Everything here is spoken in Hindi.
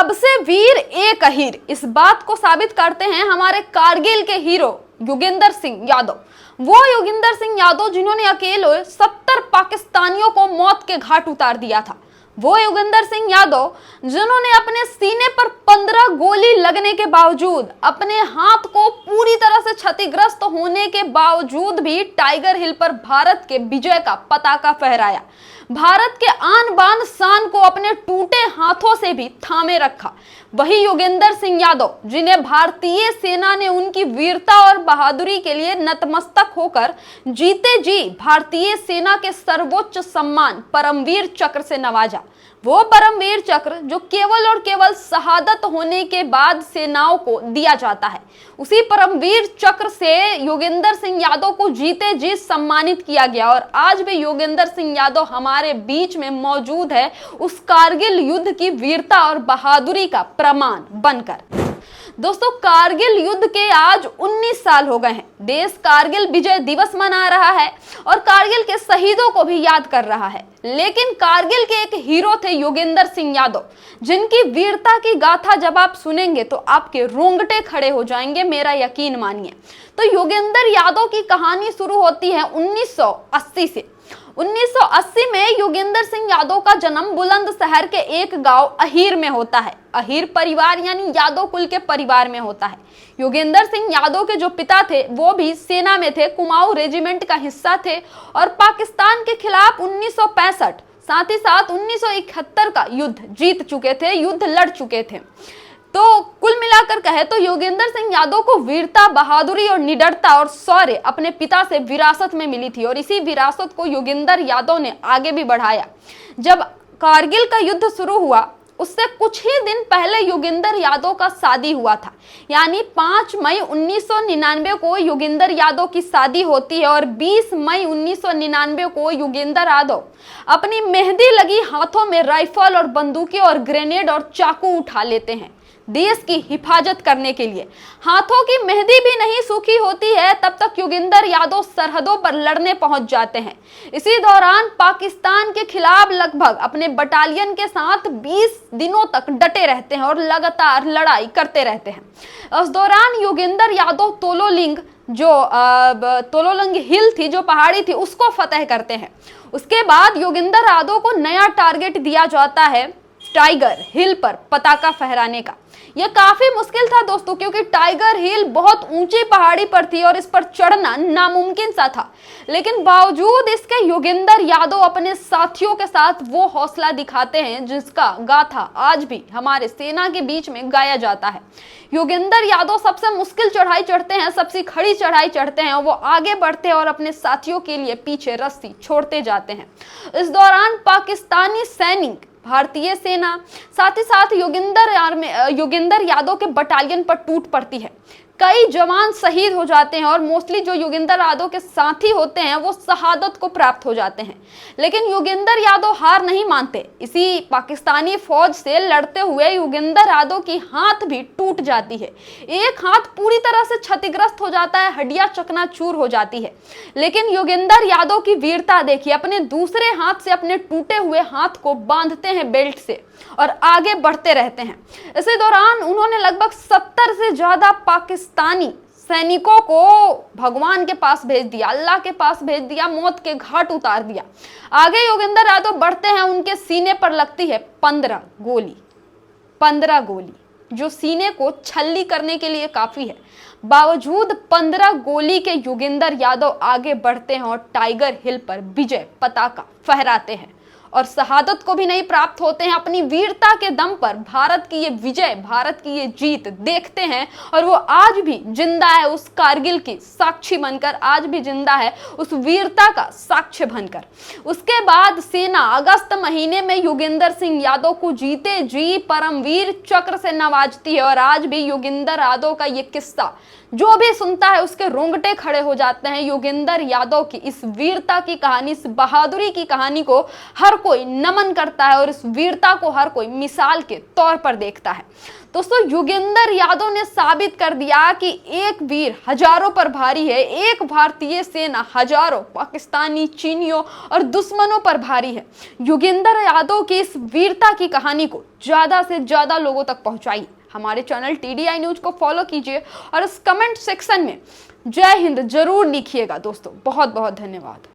सबसे वीर एक अहीर, इस बात को साबित करते हैं हमारे कारगिल के हीरो योगेंद्र सिंह यादव। वो योगेंद्र सिंह यादव जिन्होंने अकेले 70 पाकिस्तानियों को मौत के घाट उतार दिया था। वो योगेंद्र सिंह यादव जिन्होंने अपने सीने पर 15 गोली लगने के बावजूद, अपने हाथ को पूरी तरह से क्षतिग्रस्त होने के बावजूद भी टाइगर हिल पर भारत के विजय का पताका फहराया, भारत के आन बान शान को अपने टूटे हाथों से भी थामे रखा। वही योगेंद्र सिंह यादव जिन्हें भारतीय सेना ने उनकी वीरता और बहादुरी के लिए नतमस्तक होकर जीते जी भारतीय सेना के सर्वोच्च सम्मान परमवीर चक्र से नवाजा। वो परमवीर चक्र जो केवल और केवल शहादत होने के बाद सेनाओं को दिया जाता है, उसी परमवीर चक्र से योगेंद्र सिंह यादव को जीते जी सम्मानित किया गया। और आज भी योगेंद्र सिंह यादव हमारे बीच में मौजूद है उस कारगिल युद्ध की वीरता और बहादुरी का प्रमाण बनकर। दोस्तों, कारगिल युद्ध के आज 19 साल हो गए हैं। देश कारगिल विजय दिवस मना रहा है और कारगिल के शहीदों को भी याद कर रहा है। लेकिन कारगिल के एक हीरो थे योगेंद्र सिंह यादव, जिनकी वीरता की गाथा जब आप सुनेंगे तो आपके रोंगटे खड़े हो जाएंगे, मेरा यकीन मानिए। तो योगेंद्र यादव की कहानी शुरू होती है 1980 से। 1980 में योगेंद्र सिंह यादव का जन्म बुलंदशहर के एक गांव अहीर में होता है। अहीर परिवार यानी यादव कुल के परिवार में होता है। योगेंद्र सिंह यादव के जो पिता थे वो भी सेना में थे, कुमाऊं रेजिमेंट का हिस्सा थे और पाकिस्तान के खिलाफ 1965 साथ ही साथ 1971 का युद्ध जीत चुके थे, युद्ध लड़ चुके थे। तो कुल मिलाकर कहे तो योगेंद्र सिंह यादव को वीरता, बहादुरी और निडरता और शौर्य अपने पिता से विरासत में मिली थी और इसी विरासत को योगेंद्र यादव ने आगे भी बढ़ाया। जब कारगिल का युद्ध शुरू हुआ उससे कुछ ही दिन पहले योगेंद्र यादव का शादी हुआ था, यानी 5 मई 1999 को योगेंद्र यादव की शादी होती है और 20 मई 1999 को योगेंद्र यादव अपनी मेहंदी लगी हाथों में राइफल और बंदूकें और ग्रेनेड और चाकू उठा लेते हैं देश की हिफाजत करने के लिए। हाथों की मेहंदी भी नहीं सूखी होती है तब तक योगेंद्र यादव सरहदों पर लड़ने पहुंच जाते हैं। इसी दौरान पाकिस्तान के खिलाफ लगभग अपने बटालियन के साथ 20 दिनों तक डटे रहते हैं और लगातार लड़ाई करते रहते हैं। उस दौरान योगेंद्र यादव तोलोलिंग हिल थी, जो पहाड़ी थी, उसको फतेह करते हैं। उसके बाद योगेंद्र यादव को नया टारगेट दिया जाता है टाइगर हिल पर पताका फहराने का। यह काफी मुश्किल था दोस्तों, क्योंकि टाइगर हिल बहुत ऊंची पहाड़ी पर थी और इस पर चढ़ना नामुमकिन सा था। लेकिन बावजूद इसके योगेंद्र यादव अपने साथियों के साथ वो हौसला दिखाते हैं जिसका गाथा आज भी हमारे सेना के बीच में गाया जाता है। योगेंद्र यादव सबसे मुश्किल चढ़ाई चढ़ते हैं, सबसे खड़ी चढ़ाई चढ़ते हैं, वो आगे बढ़ते हैं और अपने साथियों के लिए पीछे रस्सी छोड़ते जाते हैं। इस दौरान पाकिस्तानी सैनिक, भारतीय सेना, साथ ही साथ योगेंद्र यादव के बटालियन पर टूट पड़ती है। कई जवान शहीद हो जाते हैं और मोस्टली जो योगेंद्र यादव के साथी होते हैं वो शहादत को प्राप्त हो जाते हैं। लेकिन योगेंद्र यादव हार नहीं मानते। इसी पाकिस्तानी फौज से लड़ते हुए योगेंद्र यादव की हाथ भी टूट जाती है। एक हाथ पूरी तरह से क्षतिग्रस्त हो जाता है, हड्डियां चकनाचूर हो जाती है। लेकिन योगेंद्र यादव की वीरता देखिए, अपने दूसरे हाथ से अपने टूटे हुए हाथ को बांधते हैं बेल्ट से और आगे बढ़ते रहते हैं। इसी दौरान उन्होंने लगभग 70 से ज्यादा पाकिस्तानी सैनिकों को भगवान के पास भेज दिया, अल्लाह के पास भेज दिया, मौत के घाट उतार दिया। आगे योगेंद्र यादव बढ़ते हैं, उनके सीने पर लगती है 15 गोली, जो सीने को छल्ली करने के लिए काफी है। बावजूद 15 गोली के योगेंद्र यादव आगे बढ़ते हैं और टाइगर हिल पर विजय पताका फहराते हैं और शहादत को भी नहीं प्राप्त होते हैं। अपनी वीरता के दम पर भारत की ये विजय, भारत की ये जीत देखते हैं और वो आज भी जिंदा है, उस कारगिल की साक्षी बनकर, आज भी जिंदा है उस वीरता का साक्ष्य बनकर। उसके बाद सेना अगस्त महीने में योगेंद्र सिंह यादव को जीते जी परमवीर चक्र से नवाजती है और आज भी योगेंद्र यादव का ये किस्सा जो भी सुनता है उसके रोंगटे खड़े हो जाते हैं। योगेंद्र यादव की इस वीरता की कहानी, इस बहादुरी की कहानी को हर कोई नमन करता है और इस वीरता को हर कोई मिसाल के तौर पर देखता है। दोस्तों, योगेंद्र यादव ने साबित कर दिया कि एक वीर हजारों पर भारी है, एक भारतीय सेना हजारों पाकिस्तानी, चीनियों और दुश्मनों पर भारी है। योगेंद्र यादव की इस वीरता की कहानी को ज्यादा से ज्यादा लोगों तक पहुंचाइए। हमारे चैनल TDI न्यूज को फॉलो कीजिए और इस कमेंट सेक्शन में जय हिंद जरूर लिखिएगा। दोस्तों, बहुत बहुत धन्यवाद।